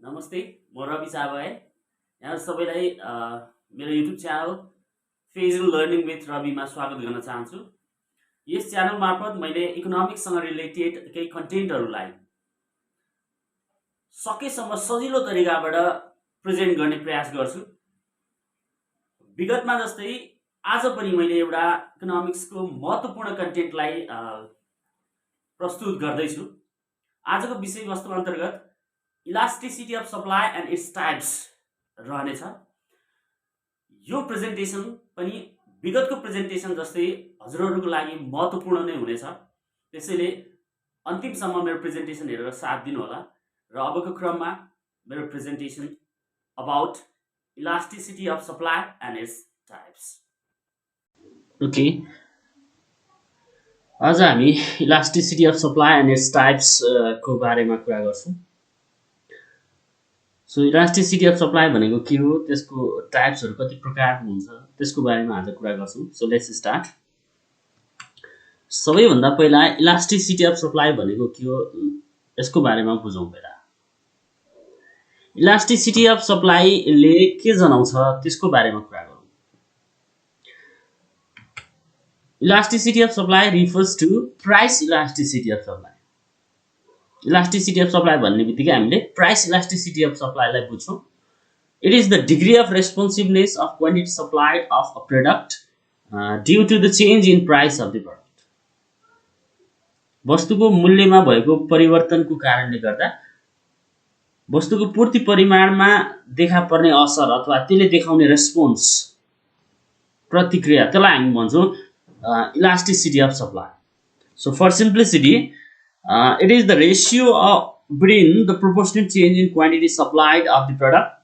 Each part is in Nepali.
नमस्ते, म रवि साबा है। यहाँ सबैलाई मेरो युट्युब च्यानल फेजल लर्निङ विथ रविमा स्वागत गर्न चाहन्छु। यस च्यानल मार्फत मैले इकोनोमिक्ससँग रिलेटेड केही कन्टेन्टहरूलाई सकेसम्म सजिलो तरिकाबाट प्रेजेन्ट गर्ने प्रयास गर्छु। विगतमा जस्तै आज पनि मैले एउटा इकोनोमिक्सको महत्त्वपूर्ण कन्टेन्टलाई प्रस्तुत गर्दैछु। आजको विषयवस्तु अन्तर्गत elasticity of supply and its types रहनेछ। यो प्रेजेन्टेसन पनि विगतको प्रेजेन्टेसन जस्तै हजुरहरूको लागि महत्त्वपूर्ण नै हुनेछ। त्यसैले अन्तिमसम्म मेरो प्रेजेन्टेसन हेरेर साथ दिनुहोला र अबको क्रममा मेरो presentation about elasticity of supply and its types. Okay, आज हामी elasticity of supply and its types को बारेमा कुरा गर्छौँ। सो इलास्टिसिटी अफ सप्लाई भनेको के हो, त्यसको टाइप्सहरू कति प्रकारको हुन्छ, त्यसको बारेमा आज कुरा गर्छौँ। So let's start. सबैभन्दा पहिला इलास्टिसिटी अफ सप्लाई भनेको के हो यसको बारेमा बुझौँ। पहिला इलास्टिसिटी अफ सप्लाईले के जनाउँछ त्यसको बारेमा कुरा गरौँ। Elasticity of supply refers to price elasticity of supply. Elasticity of supply भन्ने बित्तिकै हामीले प्राइस इलास्टिसिटी अफ सप्लाईलाई बुझ्छौँ। It is the degree of responsiveness of quantity supplied of a product due to the change in price of the product. वस्तुको मूल्यमा भएको परिवर्तनको कारणले गर्दा वस्तुको पूर्ति परिमाणमा देखा पर्ने असर अथवा त्यसले देखाउने रेस्पोन्स, प्रतिक्रिया, त्यसलाई हामी भन्छौँ elasticity of supply. So for simplicity, it is the ratio between the proportionate change in quantity supplied of the product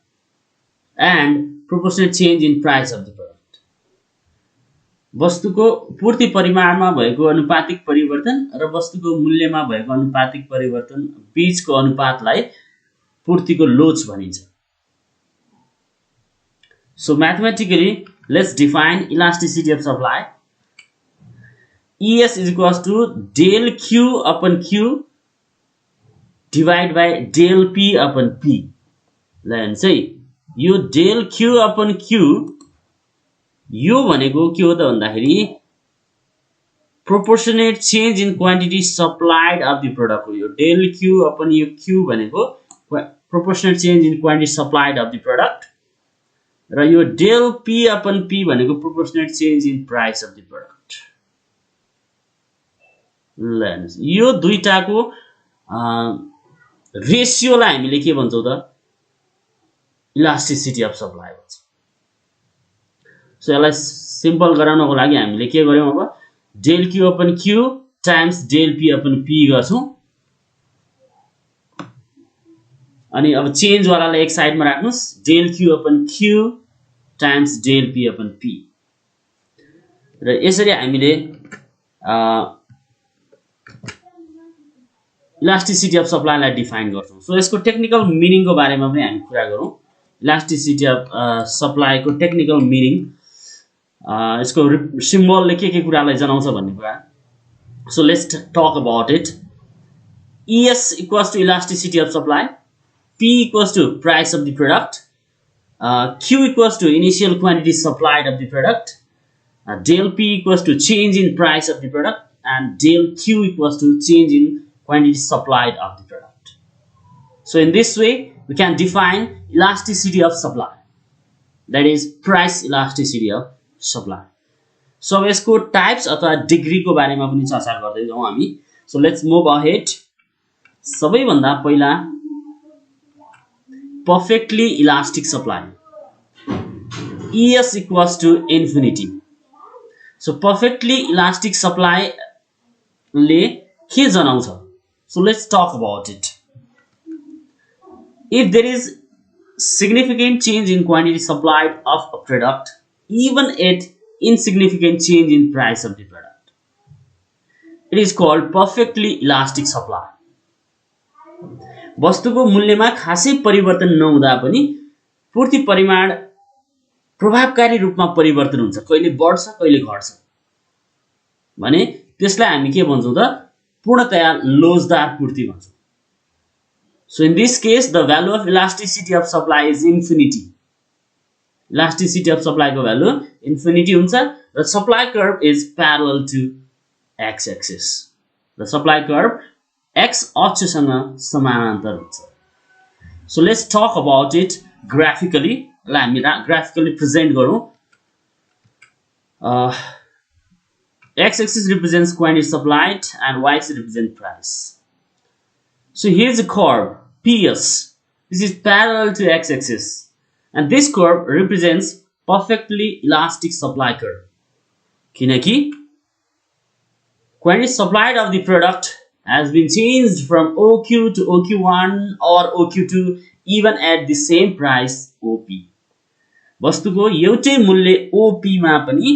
and proportionate change in price of the product. वस्तुको पूर्ति परिमाणमा भएको अनुपातिक परिवर्तन र वस्तुको मूल्यमा भएको अनुपातिक परिवर्तन बीचको अनुपातलाई पूर्तिको लोच भनिन्छ। So mathematically, let's define elasticity of supply. ES is equals to del Q upon Q divided by del P upon P. Then say यो del Q upon Q यो भनेको के हो त भन्दाखेरि proportionate change in quantity supplied of the product हो। यो del Q upon यो Q भनेको proportionate change in quantity supplied of the product र यो del P upon P भनेको proportionate change in price of the product. यो दुईटाको रेसियोलाई हामीले के भन्छौँ त, इलास्टिसिटी अफ सप्लाई भन्छ। सो यसलाई सिम्पल गराउनको लागि हामीले के गर्यौँ, अब del Q upon Q times del P upon P गर्छौँ। अनि अब चेन्ज वालालाई एक साइडमा राख्नुस्, del Q upon Q times del P upon P। र यसरी हामीले इलास्टिसिटी अफ सप्लाईलाई डिफाइन गर्छौँ। सो यसको टेक्निकल मिनिङको बारेमा पनि हामी कुरा गरौँ। इलास्टिसिटी अफ सप्लाईको टेक्निकल मिनिङ, यसको सिम्बलले के कुरालाई जनाउँछ भन्ने कुरा। So let's talk about it. ES equals to elasticity of supply, P equals to price of the product, Q equals to initial quantity supplied of the product, del P equals to change in price of the product and del Q equals to change in quantity supplied of the product. So in this way we can define elasticity of supply, that is price elasticity of supply. So यसको टाइप्स अथवा डिग्री को बारेमा पनि चर्चा गर्दै जाउँ हामी। So let's move ahead. सबैभन्दा पहिला perfectly elastic supply, ES equals to infinity. So perfectly elastic supply ले के जनाउँछ? So let's talk about it. If there is significant change in quantity supplied of a product, even at insignificant change in price of the product, it is called perfectly elastic supply. वस्तुको मूल्यमा खासै परिवर्तन नहुँदा पनि पूर्ति परिमाण प्रभावकारी रूपमा परिवर्तन हुन्छ, कहिले बढ्छ कहिले घट्छ भने त्यसलाई हामी के भन्छौँ त, पूर्णतया लोचदार पूर्ति भन्छौँ। So in this case, the value of elasticity of supply is infinity. Elasticity of supply को value infinity हुन्छ. The supply curve is parallel to x-axis. The supply curve x अक्षसँग समानान्तर हुन्छ. So let's talk about it graphically. ल हामी graphically present गरौँ. X-axis represents quantity supplied and y-axis represents price. So here's a curve PS. This is parallel to x-axis, and this curve represents perfectly elastic supply curve. किनकि quantity supplied of the product has been changed from OQ to OQ1 or OQ2 even at the same price OP. वस्तुको एउटै मूल्य OP मा पनि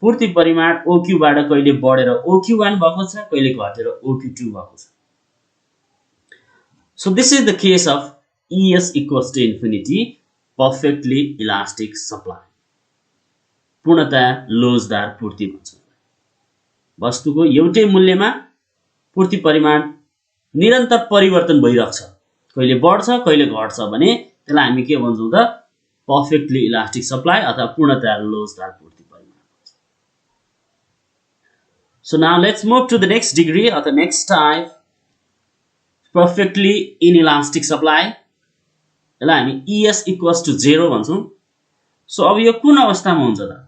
पूर्ति परिमाण OQ बाट कहिले बढेर OQ1 भएको छ, कहिले घटेर OQ2 भएको छ. So this is the case of ES equals to infinity, perfectly elastic supply. पूर्णतया लोचदार पूर्ति भन्छ. वस्तुको एउटै मूल्यमा पूर्ति परिमाण निरन्तर परिवर्तन भइरहेको छ, कहिले बढ्छ कहिले घट्छ भने त्यसलाई हामी के भन्छौं त perfectly elastic supply अथवा पूर्णतया लोचदार पूर्ति परिमाण. So now let's move to the next degree or the next type, perfectly inelastic supply. यसलाई हामी ES equals to 0 भन्छौं. So अब यो कुन अवस्थामा हुन्छ त?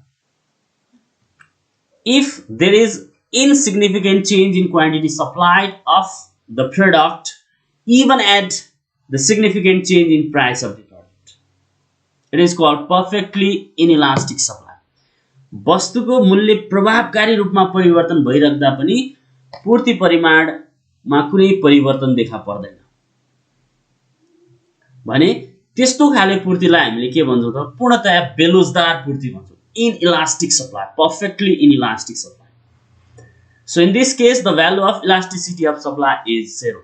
If there is insignificant change in quantity supplied of the product even at the significant change in price of the product, it is called perfectly inelastic supply. वस्तुको मूल्य प्रभावकारी रूपमा परिवर्तन भइराख्दा पनि पूर्ति परिमाणमा कुनै परिवर्तन देखा पर्दैन भने त्यस्तो खाले पूर्तिलाई हामीले के भन्छौं त पूर्णतया बेलोजदार पूर्ति भन्छौं. Inelastic supply, perfectly inelastic supply. So in this case the value of elasticity of supply is 0.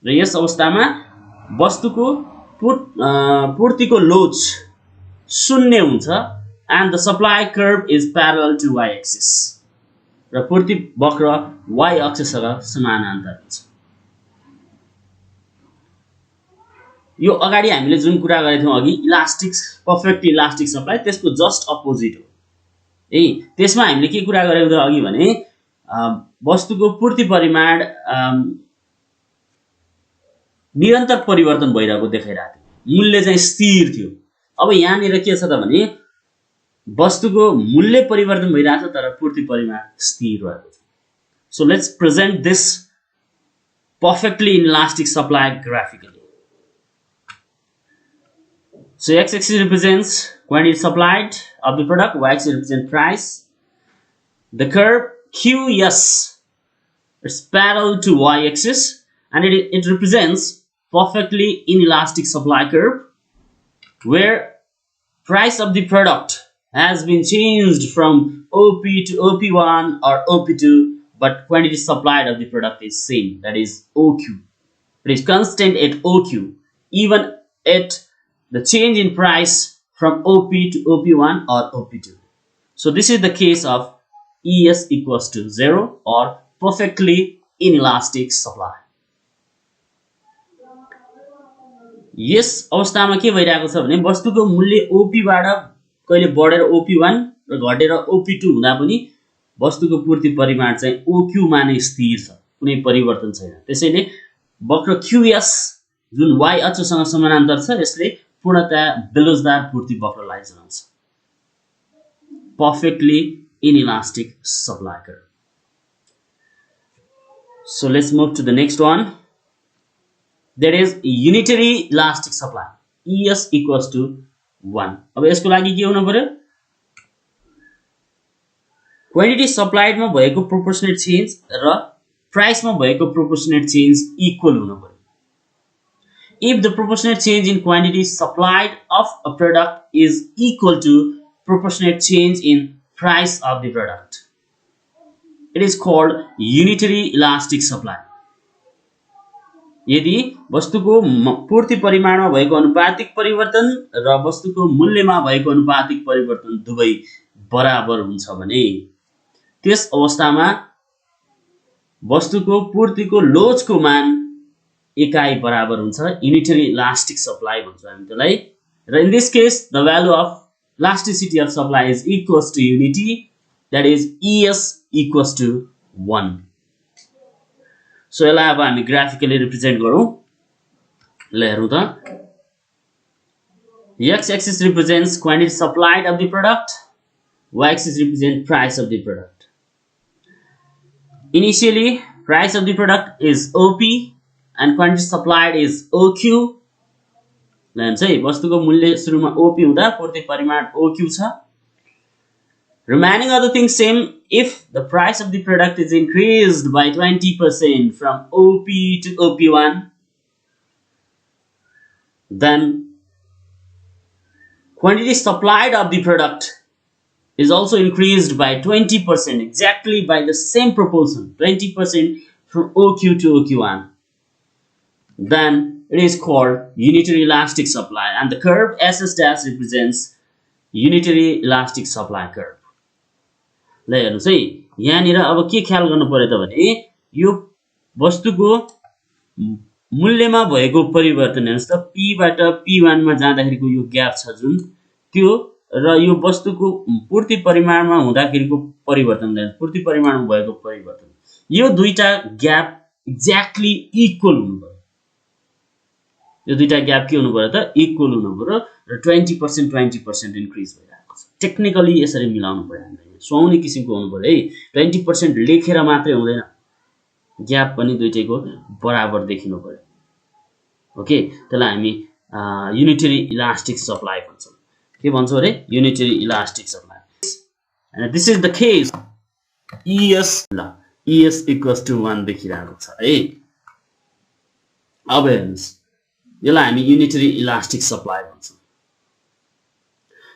र यस अवस्थामा वस्तुको पूर्तिको लोच शून्य हुन्छ and the supply curve is parallel to y axis. र पूर्ति वक्र y अक्षसँग समानान्तर हुन्छ. यो अगाडि हामीले जुन कुरा गरेथ्यौं अघि इलास्टिक पर्फेक्ट इलास्टिक सप्लाई त्यसको जस्ट अपोजिट हो. त्यसमा हामीले के कुरा गरेको थियो अघि भने वस्तुको पूर्ति परिमाण निरन्तर परिवर्तन भइरहेको देखाइरहेको थियो, मूल्य चाहिँ स्थिर थियो. अब यहाँनिर के छ त भने वस्तुको मूल्य परिवर्तन भइरहेछ तर पूर्ति परिमाण स्थिर रहेको छ. So let's present this perfectly inelastic supply graphically. So x-axis represents quantity supplied of the product, y-axis represents price. The curve QS is parallel to y-axis and it represents perfectly inelastic supply curve where price of the product has been changed from OP to OP1 or OP2, but quantity supplied of the product is same, that is OQ. It is constant at OQ even at the change in price from OP to OP1 or OP2. So this is the case of ES equals to 0 or perfectly inelastic supply. यस अवस्थामा के भइरहेको छ भने वस्तुको मूल्य OP बाट कहिले बढेर OP1 र घटेर OP2 हुँदा पनि वस्तुको पूर्ति परिमाण चाहिँ OQ मा नै स्थिर छ, कुनै परिवर्तन छैन. त्यसैले वक्र QS जुन y अक्षसँग समानान्तर छ यसले पूर्णतया बेलोजदार पूर्ति वक्रलाई जनाउँछ. Perfectly inelastic supply curve. So let's move to the next one. That is unitary elastic supply. ES equals to 1. अब यसको लागि के हुनु पर्यो? क्वान्टिटी सप्लाइड मा भएको प्रोपोर्शनेट चेन्ज र प्राइस मा भएको प्रोपोर्शनेट चेन्ज इक्वल हुनु पर्यो. If the proportionate change in quantity supplied of a product is equal to proportionate change in price of the product, it is called unitary elastic supply. यदि वस्तुको पूर्ति परिमाणमा भएको अनुपातिक परिवर्तन र वस्तुको मूल्यमा भएको अनुपातिक परिवर्तन दुवै बराबर हुन्छ भने त्यस अवस्थामा वस्तुको पूर्तिको लोचको मान एकाइ बराबर हुन्छ युनिटरी इलास्टिक सप्लाई भन्छौँ हामी त्यसलाई र in this case the value of elasticity of supply is equals to unity that is ES equals to 1 so यसलाई अब हामी ग्राफिकली रिप्रेजेन्ट गरौँ ल हेरौँ त x axis represents quantity supplied of the product y axis represents price of the product initially price of the product is OP and quantity supplied is OQ ल चाहिँ वस्तुको मूल्य सुरुमा OP हुँदा पूर्ति परिमाण OQ छ remaining other things same if the price of the product is increased by 20% from OP to OP1 then quantity supplied of the product is also increased by 20% exactly by the same proportion 20% from OQ to OQ1 then it is called unitary elastic supply and the curve SS dash represents unitary elastic supply curve ल हेर्नुस् है यहाँनिर अब के ख्याल गर्नु पर्यो त भने यो वस्तुको मूल्यमा भएको परिवर्तन हेर्नुस् त P बाट P1 मा जाँदाखेरिको यो ग्याप छ जुन त्यो र यो वस्तुको पूर्ति परिमाणमा हुँदाखेरिको परिवर्तन पूर्ति परिमाणमा भएको परिवर्तन यो दुईटा ग्याप एक्ज्याक्टली इक्वल हुनु पर्यो यो दुईटा ग्याप के हुनु पर्यो त इक्वल हुनु पर्यो र 20% इन्क्रिज भइरहेको छ टेक्निकली यसरी मिलाउनु पर्यो हामीले सुहाउने किसिमको हुनु पर्यो है 20% लेखेर मात्रै हुँदैन ग्याप पनि दुईटैको बराबर देखिनु पर्यो ओके त्यसलाई हामी युनिटरी इलास्टिक सप्लाई भन्छौँ के भन्छौँ रे unitary elastic supply and this is the case ES ल ES equals to 1 देखिरहेको छ है अब हेर्नुस् यसलाई हामी युनिटरी इलास्टिक सप्लाई भन्छौँ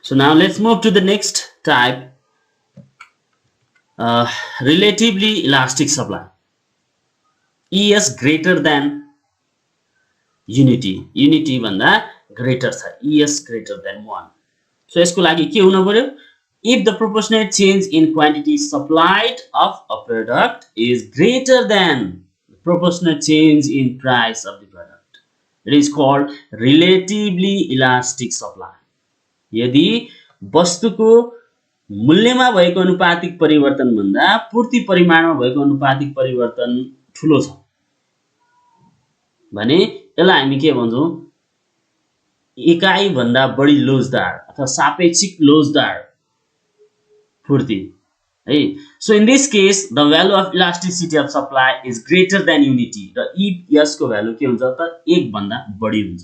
so now let's move to the next type relatively elastic supply ES greater than unity भन्दा greater छ ES greater than 1 so यसको लागि के हुनु पर्यो if the proportionate change in quantity supplied of a product is greater than the proportionate change in price of the product it is called relatively elastic supply यदि वस्तुको मूल्यमा भएको अनुपातिक परिवर्तन भन्दा पूर्ति परिमाणमा भएको अनुपातिक परिवर्तन ठूलो छ भने यसलाई हामी के भन्छौं इकाइ भन्दा बढी लोजदार अथवा सापेक्षिक लोजदार पूर्ति है so in this case the value of elasticity of supply is greater than unity र यसको भ्यालु के हुन्छ त 1 भन्दा बढी हुन्छ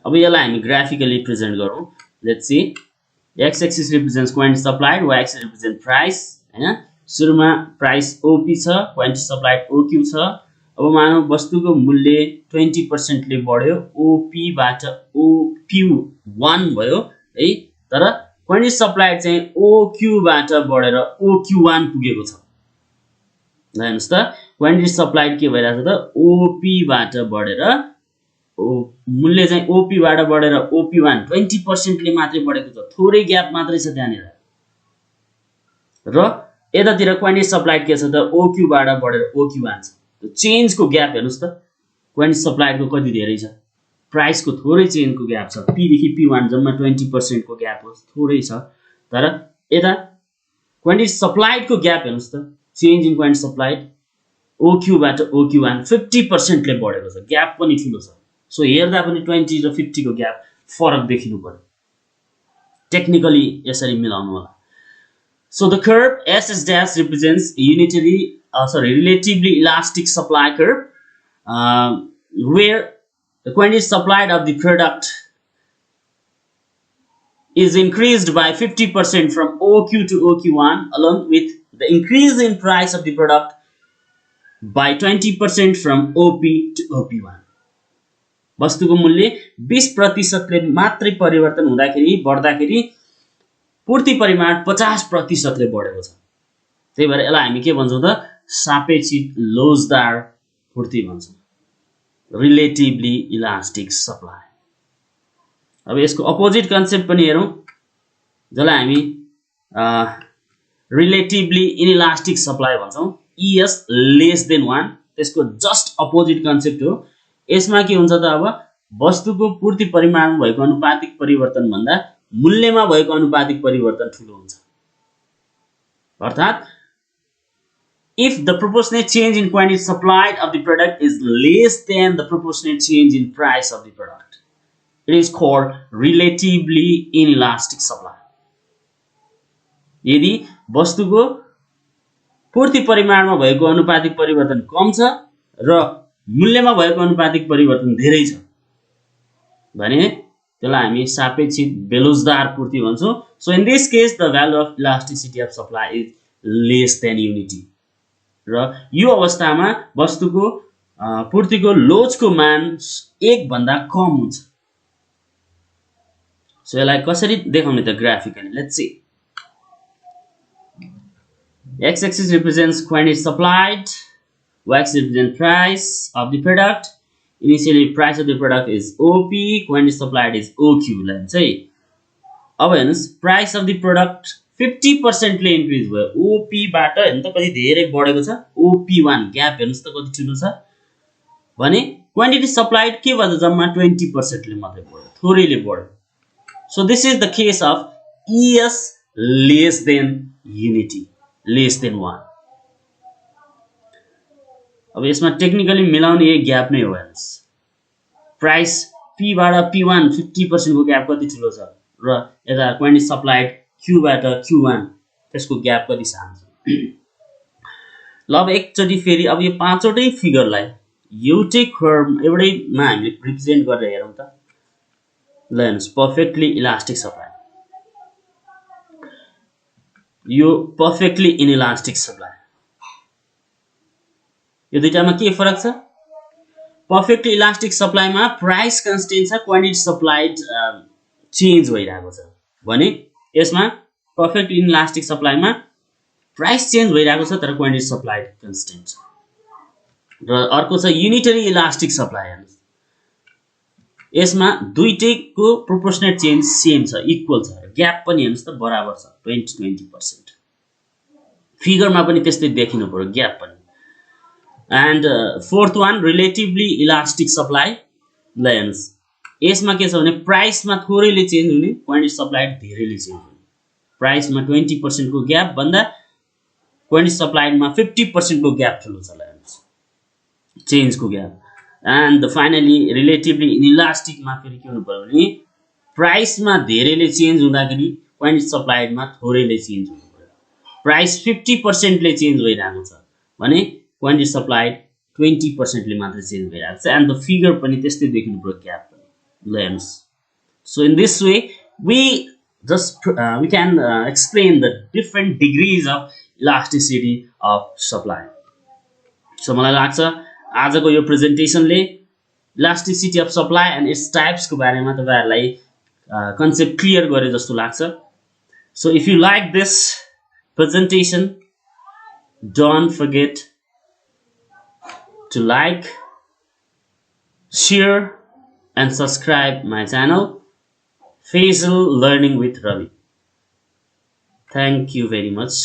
अब यसलाई हामी ग्राफिकली प्रेजेन्ट गरौँ let's see x axis represents quantity supplied y axis represents price हैन सुरुमा प्राइस OP छ क्वान्टिटी सप्लाइड OQ छ अब मानौ वस्तुको मूल्य 20% ले बढ्यो OP बाट OP1 भयो है तर क्वान्टिटी सप्लाइड चाहिँ OQ बाट बढेर OQ1 पुगेको छ ल हेर्नुस् त क्वान्टिटी सप्लाइड के भइराछ त OP बाट बढेर मूल्य चाहिँ OP बाट बढेर OP1 20% ले मात्रै बढेको छ थोरै ग्याप मात्रै छ त्यहाँनिर र यतातिर क्वान्टिटी सप्लाइड के छ त OQ बाट बढेर OQ1 छ त्यो चेन्ज को ग्याप हेर्नुस् त क्वान्टिटी सप्लाइड को कति धेरै छ प्राइस को थोरै चेन्ज को ग्याप छ P देखि P1 जम्मा 20% को ग्याप हो थोरै छ तर यता क्वान्टिटी सप्लाइड को ग्याप हेर्नुस् त change in quantity supplied OQ बाट OQ1 50% ले बढेको छ ग्याप पनि ठूलो छ सो हेर्दा पनि 20 र 50 को ग्याप फरक देखिनु पर्यो टेक्निकली यसरी मिलाउनु होला so the curve SS dash represents relatively elastic supply curve where the quantity supplied of the product is increased by 50% from OQ to OQ1 along with the increase in price of the product by 20% from OP to OP1 वस्तुको मूल्य 20% ले मात्रै परिवर्तन हुँदाखेरि बढ्दाखेरि पूर्ति परिमाण 50% ले बढेको छ त्यही भएर यसलाई हामी के भन्छौं त सापेक्षिक लोजदार पूर्ति भन्छौं रिलेटिभली इलास्टिक सप्लाई अब यसको अपोजिट कन्सेप्ट पनि हेरौं जसलाई हामी रिलेटिभली इनइलास्टिक सप्लाई भन्छौं ES less than 1 यसको जस्ट अपोजिट कन्सेप्ट हो। यसमा के हुन्छ त अब वस्तुको पूर्ति परिमाणमा भएको अनुपातिक परिवर्तन भन्दा मूल्यमा भएको अनुपातिक परिवर्तन ठूलो हुन्छ। अर्थात् if the proportionate change in quantity supplied of the product is less than the proportionate change in price of the product, it is called relatively inelastic supply. यदि वस्तुको पूर्ति परिमाणमा भएको अनुपातिक परिवर्तन कम छ र मूल्यमा भएको अनुपातिक परिवर्तन धेरै छ भने त्यसलाई हामी सापेक्षिक बेलोजदार पूर्ति भन्छौं। So in this case the value of elasticity of supply is less than unity र यो अवस्थामा वस्तुको पूर्तिको लोचको मान 1 भन्दा कम हुन्छ। सो यसलाई कसरी देखाउने त graphically let's see. X axis represents quantity supplied, Y axis represents price of the product. Initially price of the product is OP, quantity supplied is OQ लैन्छ है। अब हेर्नुस् price of the product 50% ले इन्क्रिज भयो। OP बाट हेर्नु त कति धेरै बढेको छ। OP1 ग्याप हेर्नुस् त कति ठुलो छ भने क्वान्टिटी सप्लाइड के भयो जम्मा 20% ले मात्रै बढ्यो, थोरैले बढ्यो। So this is the case of ES lace than unity, less than 1। अब यसमा टेक्निकली मिलाउने यही ग्याप नै हो। हेर्नुस् प्राइस P बाट P1 50% को ग्याप कति ठुलो छ र यता क्वान्टिटी सप्लाइड Q बाट Q1 त्यसको ग्याप कति सानो छ। ल अब एकचोटी फेरि अब यो पाँचवटै फिगरलाई एउटै एउटैमा हामीले रिप्रेजेन्ट गरेर हेरौँ त। ल हेर्नुस् पर्फेक्टली इलास्टिक सप्लाई, यो पर्फेक्टली इनइलास्टिक सप्लाई। यो दुईटामा के फरक छ? पर्फेक्टली इलास्टिक सप्लाईमा प्राइस कन्स्टेन्ट छ, क्वान्टिटी सप्लाइड चेन्ज भइरहेको छ भने यसमा पर्फेक्टली इनइलास्टिक सप्लाईमा प्राइस चेन्ज भइरहेको छ तर क्वान्टिटी सप्लाइड कन्स्टेन्ट छ। र अर्को छ युनिटरी इलास्टिक सप्लाई। हेर्नुस् यसमा दुईटैको प्रोपोर्सनेट चेन्ज सेम छ, इक्वल छ, ग्याप पनि हेर्नुस् त बराबर छ 20-20%। फिगरमा पनि त्यस्तै देखिनु पर्यो ग्याप पनि। And forth one relatively elastic supply. ल हेर्नुस् यसमा के छ भने प्राइसमा थोरैले चेन्ज हुने, क्वान्टिटी सप्लाइड धेरैले चेन्ज हुने। प्राइसमा 20% को ग्याप भन्दा क्वान्टिटी सप्लाइडमा 50% को ग्याप ठुलो छ। ल हेर्नुस् चेन्जको ग्याप। एन्ड फाइनली रिलेटिभली इनइलास्टिकमा फेरि के हुनु पर्यो भने प्राइसमा धेरैले चेन्ज हुँदाखेरि क्वान्टिटी सप्लाइडमा थोरैले चेन्ज हुनु पर्यो। प्राइस 50% ले चेन्ज भइरहेको छ भने क्वान्टिटी सप्लाइड 20% ले मात्र चेन्ज भइरहेको छ। एन्ड द फिगर पनि त्यस्तै देखिनु पर्यो ग्याप पनि। ल हेर्नुस् so in this way we can explain the different degrees of elasticity of supply. So मलाई लाग्छ आजको यो प्रेजेन्टेसनले elasticity of supply and its types को बारेमा तपाईहरुलाई कन्सेप्ट क्लियर गरे जस्तो लाग्छ। So if you like this presentation, don't forget to like, share and subscribe my channel Faisal Learning with Ravi. Thank you very much.